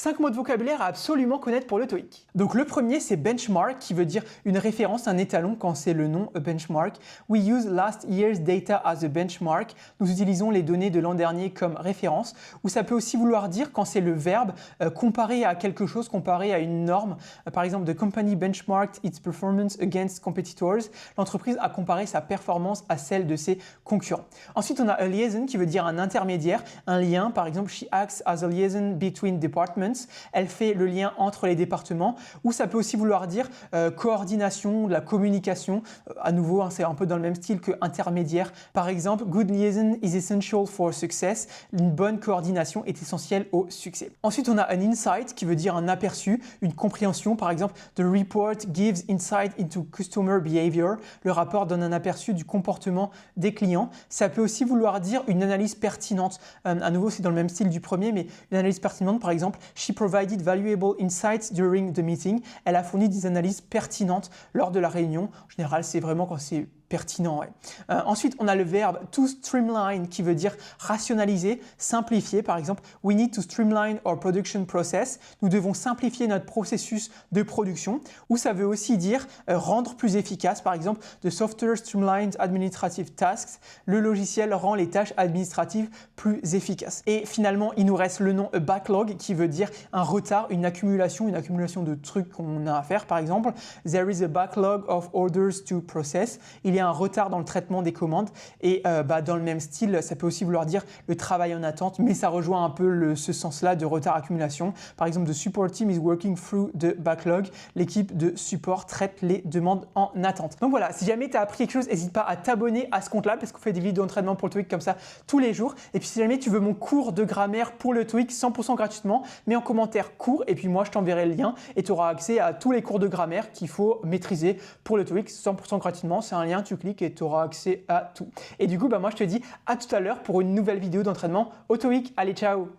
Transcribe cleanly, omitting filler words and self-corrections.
5 mots de vocabulaire à absolument connaître pour le TOEIC. Donc le premier, c'est benchmark, qui veut dire une référence, un étalon quand c'est le nom, a benchmark. We use last year's data as a benchmark. Nous utilisons les données de l'an dernier comme référence. Ou ça peut aussi vouloir dire quand c'est le verbe comparer à quelque chose, comparer à une norme. Par exemple, the company benchmarked its performance against competitors. L'entreprise a comparé sa performance à celle de ses concurrents. Ensuite, on a a liaison qui veut dire un intermédiaire, un lien. Par exemple, she acts as a liaison between departments. Elle fait le lien entre les départements. Ou ça peut aussi vouloir dire coordination, de la communication. À nouveau, hein, c'est un peu dans le même style que intermédiaire. Par exemple, good liaison is essential for success. Une bonne coordination est essentielle au succès. Ensuite, on a an insight qui veut dire un aperçu, une compréhension. Par exemple, the report gives insight into customer behavior. Le rapport donne un aperçu du comportement des clients. Ça peut aussi vouloir dire une analyse pertinente. À nouveau, c'est dans le même style du premier, mais une analyse pertinente, par exemple, she provided valuable insights during the meeting. Elle a fourni des analyses pertinentes lors de la réunion. En général, c'est vraiment quand c'est pertinent. Ouais. Ensuite, on a le verbe to streamline qui veut dire rationaliser, simplifier. Par exemple, we need to streamline our production process. Nous devons simplifier notre processus de production. Ou ça veut aussi dire rendre plus efficace. Par exemple, the software streamlines administrative tasks. Le logiciel rend les tâches administratives plus efficaces. Et finalement, il nous reste le nom a backlog qui veut dire un retard, une accumulation de trucs qu'on a à faire. Par exemple, there is a backlog of orders to process. Il y a un retard dans le traitement des commandes et dans le même style, ça peut aussi vouloir dire le travail en attente, mais ça rejoint un peu ce sens-là de retard-accumulation. Par exemple, the support team is working through the backlog. L'équipe de support traite les demandes en attente. Donc voilà, si jamais tu as appris quelque chose, n'hésite pas à t'abonner à ce compte-là parce qu'on fait des vidéos d'entraînement pour le TOEIC comme ça tous les jours. Et puis si jamais tu veux mon cours de grammaire pour le TOEIC 100% gratuitement, mets en commentaire cours et puis moi je t'enverrai le lien et tu auras accès à tous les cours de grammaire qu'il faut maîtriser pour le TOEIC 100% gratuitement. C'est un lien, tu cliques et tu auras accès à tout. Et du coup, moi je te dis à tout à l'heure pour une nouvelle vidéo d'entraînement au TOEIC. Allez, ciao!